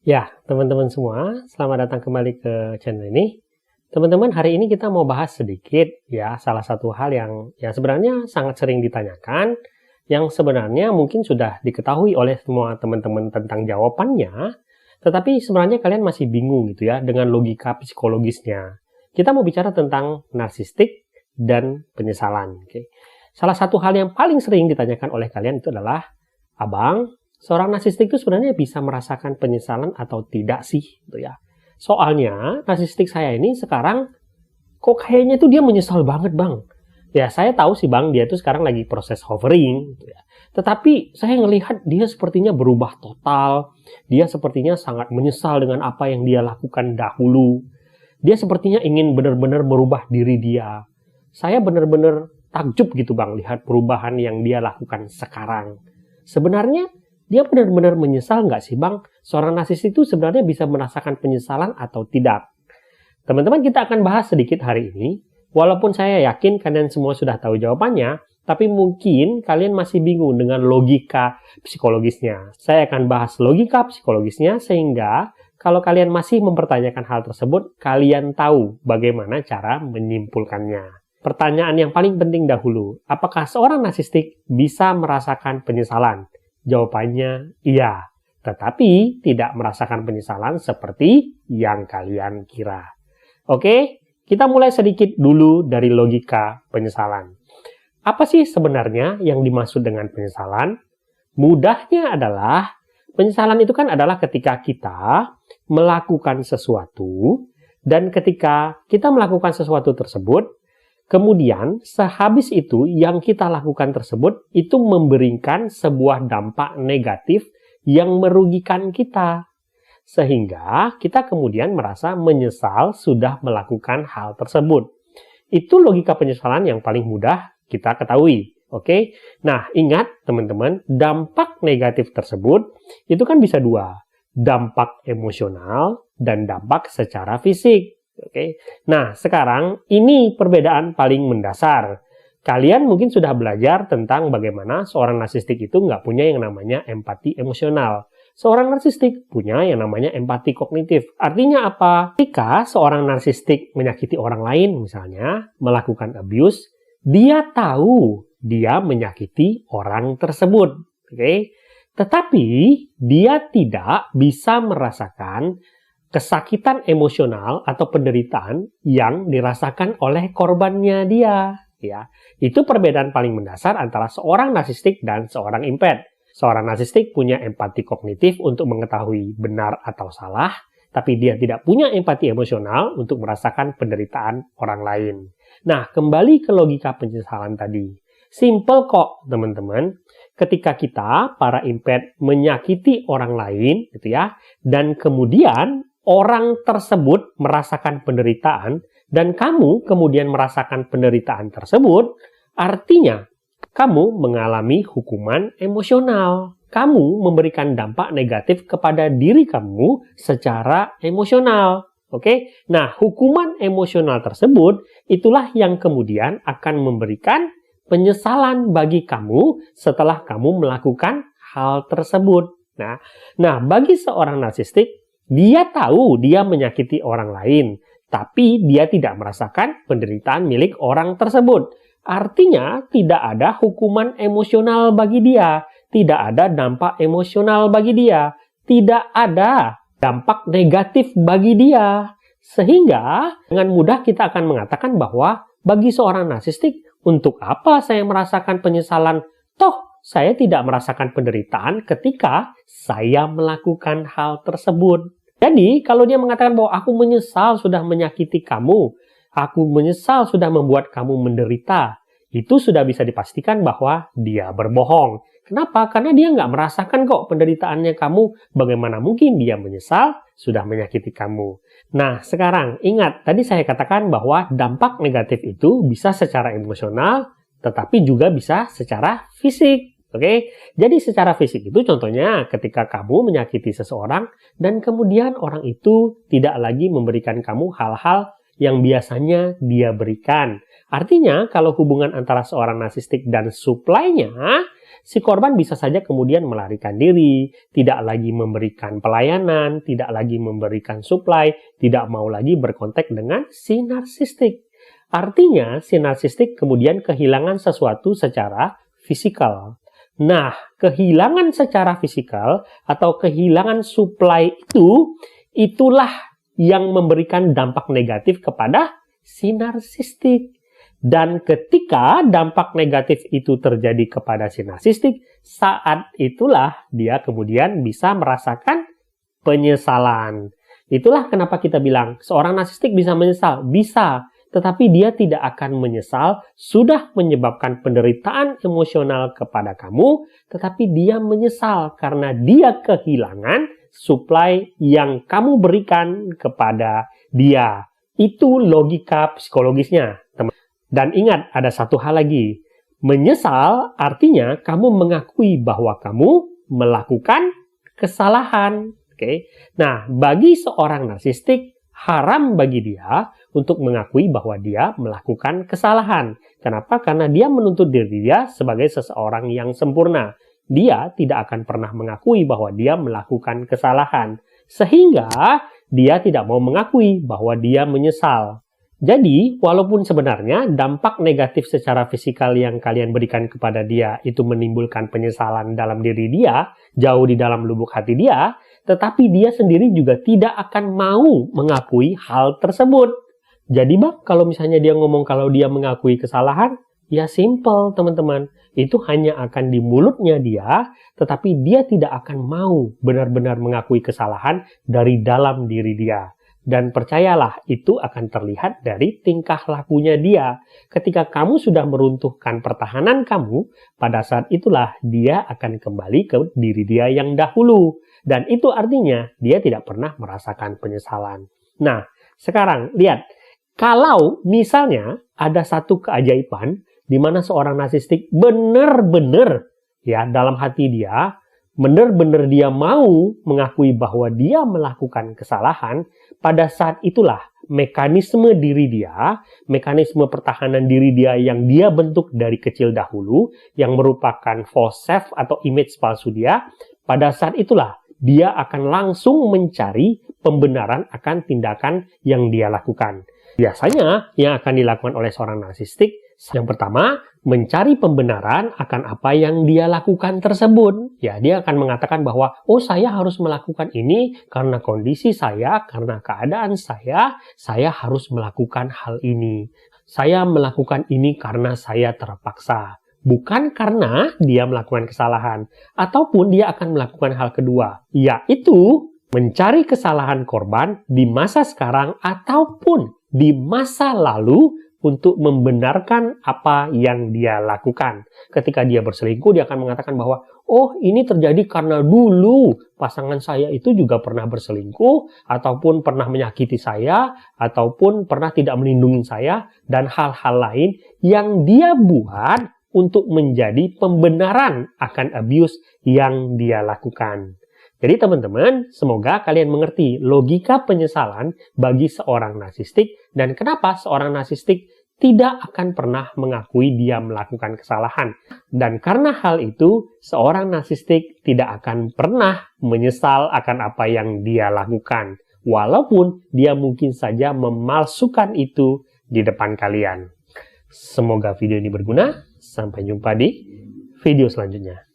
Ya, teman-teman semua, selamat datang kembali ke channel ini. Teman-teman, hari ini kita mau bahas sedikit ya, salah satu hal yang sebenarnya sangat sering ditanyakan, yang sebenarnya mungkin sudah diketahui oleh semua teman-teman tentang jawabannya, tetapi sebenarnya kalian masih bingung gitu ya dengan logika psikologisnya. Kita mau bicara tentang narsistik dan penyesalan. Oke. Salah satu hal yang paling sering ditanyakan oleh kalian itu adalah, Abang, seorang narsistik itu sebenarnya bisa merasakan penyesalan atau tidak sih, gitu ya. Soalnya narsistik saya ini sekarang kok kayaknya tuh dia menyesal banget, Bang. Ya, saya tahu sih, Bang, dia tuh sekarang lagi proses hovering, gitu ya. Tetapi saya ngelihat dia sepertinya berubah total. Dia sepertinya sangat menyesal dengan apa yang dia lakukan dahulu. Dia sepertinya ingin benar-benar merubah diri dia. Saya benar-benar takjub gitu, Bang, lihat perubahan yang dia lakukan sekarang. Sebenarnya dia benar-benar menyesal nggak sih, Bang? Seorang narsis itu sebenarnya bisa merasakan penyesalan atau tidak? Teman-teman, kita akan bahas sedikit hari ini. Walaupun saya yakin kalian semua sudah tahu jawabannya, tapi mungkin kalian masih bingung dengan logika psikologisnya. Saya akan bahas logika psikologisnya sehingga kalau kalian masih mempertanyakan hal tersebut, kalian tahu bagaimana cara menyimpulkannya. Pertanyaan yang paling penting dahulu, apakah seorang narsistik bisa merasakan penyesalan? Jawabannya iya, tetapi tidak merasakan penyesalan seperti yang kalian kira. Oke, kita mulai sedikit dulu dari logika penyesalan. Apa sih sebenarnya yang dimaksud dengan penyesalan? Mudahnya adalah, penyesalan itu kan adalah ketika kita melakukan sesuatu, dan ketika kita melakukan sesuatu tersebut, kemudian, sehabis itu yang kita lakukan tersebut itu memberikan sebuah dampak negatif yang merugikan kita. Sehingga kita kemudian merasa menyesal sudah melakukan hal tersebut. Itu logika penyesalan yang paling mudah kita ketahui. Oke? Nah, ingat teman-teman, dampak negatif tersebut itu kan bisa dua. Dampak emosional dan dampak secara fisik. Oke. Nah, sekarang ini perbedaan paling mendasar. Kalian mungkin sudah belajar tentang bagaimana seorang narsistik itu nggak punya yang namanya empati emosional. Seorang narsistik punya yang namanya empati kognitif. Artinya apa? Ketika seorang narsistik menyakiti orang lain, misalnya melakukan abuse, dia tahu dia menyakiti orang tersebut. Oke. Tetapi dia tidak bisa merasakan kesakitan emosional atau penderitaan yang dirasakan oleh korbannya dia. Ya, itu perbedaan paling mendasar antara seorang narsistik dan seorang empath. Seorang narsistik punya empati kognitif untuk mengetahui benar atau salah, tapi dia tidak punya empati emosional untuk merasakan penderitaan orang lain. Nah, kembali ke logika penyesalan tadi. Simple kok, teman-teman. Ketika kita, para empath, menyakiti orang lain, gitu ya, dan kemudian orang tersebut merasakan penderitaan dan kamu kemudian merasakan penderitaan tersebut, artinya kamu mengalami hukuman emosional. Kamu memberikan dampak negatif kepada diri kamu secara emosional. Oke? Nah, hukuman emosional tersebut itulah yang kemudian akan memberikan penyesalan bagi kamu setelah kamu melakukan hal tersebut. Nah, bagi seorang narsistik, dia tahu dia menyakiti orang lain, tapi dia tidak merasakan penderitaan milik orang tersebut. Artinya, tidak ada hukuman emosional bagi dia, tidak ada dampak emosional bagi dia, tidak ada dampak negatif bagi dia. Sehingga, dengan mudah kita akan mengatakan bahwa bagi seorang narsistik, untuk apa saya merasakan penyesalan? Toh, saya tidak merasakan penderitaan ketika saya melakukan hal tersebut. Jadi, kalau dia mengatakan bahwa aku menyesal sudah menyakiti kamu, aku menyesal sudah membuat kamu menderita, itu sudah bisa dipastikan bahwa dia berbohong. Kenapa? Karena dia nggak merasakan kok penderitaannya kamu. Bagaimana mungkin dia menyesal sudah menyakiti kamu? Nah, sekarang ingat, tadi saya katakan bahwa dampak negatif itu bisa secara emosional, tetapi juga bisa secara fisik. Oke, jadi secara fisik itu contohnya ketika kamu menyakiti seseorang dan kemudian orang itu tidak lagi memberikan kamu hal-hal yang biasanya dia berikan. Artinya, kalau hubungan antara seorang narsistik dan supply-nya, si korban bisa saja kemudian melarikan diri, tidak lagi memberikan pelayanan, tidak lagi memberikan supply, tidak mau lagi berkontak dengan si narsistik. Artinya, si narsistik kemudian kehilangan sesuatu secara fisikal. Nah, kehilangan secara fisikal atau kehilangan supply itulah yang memberikan dampak negatif kepada si narsistik. Dan ketika dampak negatif itu terjadi kepada si narsistik, saat itulah dia kemudian bisa merasakan penyesalan. Itulah kenapa kita bilang seorang narsistik bisa menyesal. Bisa, tetapi dia tidak akan menyesal sudah menyebabkan penderitaan emosional kepada kamu, tetapi dia menyesal karena dia kehilangan supply yang kamu berikan kepada dia. Itu logika psikologisnya, teman. Dan ingat, ada satu hal lagi. Menyesal artinya kamu mengakui bahwa kamu melakukan kesalahan. Oke. Nah, bagi seorang narsistik, haram bagi dia untuk mengakui bahwa dia melakukan kesalahan. Kenapa? Karena dia menuntut diri dia sebagai seseorang yang sempurna. Dia tidak akan pernah mengakui bahwa dia melakukan kesalahan. Sehingga dia tidak mau mengakui bahwa dia menyesal. Jadi, walaupun sebenarnya dampak negatif secara fisikal yang kalian berikan kepada dia itu menimbulkan penyesalan dalam diri dia, jauh di dalam lubuk hati dia, tetapi dia sendiri juga tidak akan mau mengakui hal tersebut. Jadi, Bang, kalau misalnya dia ngomong kalau dia mengakui kesalahan, ya simple, teman-teman. Itu hanya akan di mulutnya dia, tetapi dia tidak akan mau benar-benar mengakui kesalahan dari dalam diri dia. Dan percayalah, itu akan terlihat dari tingkah lakunya dia. Ketika kamu sudah meruntuhkan pertahanan kamu, pada saat itulah dia akan kembali ke diri dia yang dahulu. Dan itu artinya dia tidak pernah merasakan penyesalan. Nah, sekarang lihat. Kalau misalnya ada satu keajaiban di mana seorang narsistik benar-benar ya dalam hati dia, benar-benar dia mau mengakui bahwa dia melakukan kesalahan, pada saat itulah mekanisme diri dia, mekanisme pertahanan diri dia yang dia bentuk dari kecil dahulu, yang merupakan false self atau image palsu dia, pada saat itulah dia akan langsung mencari pembenaran akan tindakan yang dia lakukan. Biasanya yang akan dilakukan oleh seorang narsistik, yang pertama, mencari pembenaran akan apa yang dia lakukan tersebut. Ya, dia akan mengatakan bahwa, oh saya harus melakukan ini karena kondisi saya, karena keadaan saya harus melakukan hal ini. Saya melakukan ini karena saya terpaksa. Bukan karena dia melakukan kesalahan. Ataupun dia akan melakukan hal kedua, yaitu mencari kesalahan korban di masa sekarang ataupun di masa lalu untuk membenarkan apa yang dia lakukan. Ketika dia berselingkuh, dia akan mengatakan bahwa, oh ini terjadi karena dulu pasangan saya itu juga pernah berselingkuh, ataupun pernah menyakiti saya, ataupun pernah tidak melindungi saya, dan hal-hal lain yang dia buat untuk menjadi pembenaran akan abuse yang dia lakukan. Jadi teman-teman, semoga kalian mengerti logika penyesalan bagi seorang narsistik dan kenapa seorang narsistik tidak akan pernah mengakui dia melakukan kesalahan. Dan karena hal itu, seorang narsistik tidak akan pernah menyesal akan apa yang dia lakukan. Walaupun dia mungkin saja memalsukan itu di depan kalian. Semoga video ini berguna. Sampai jumpa di video selanjutnya.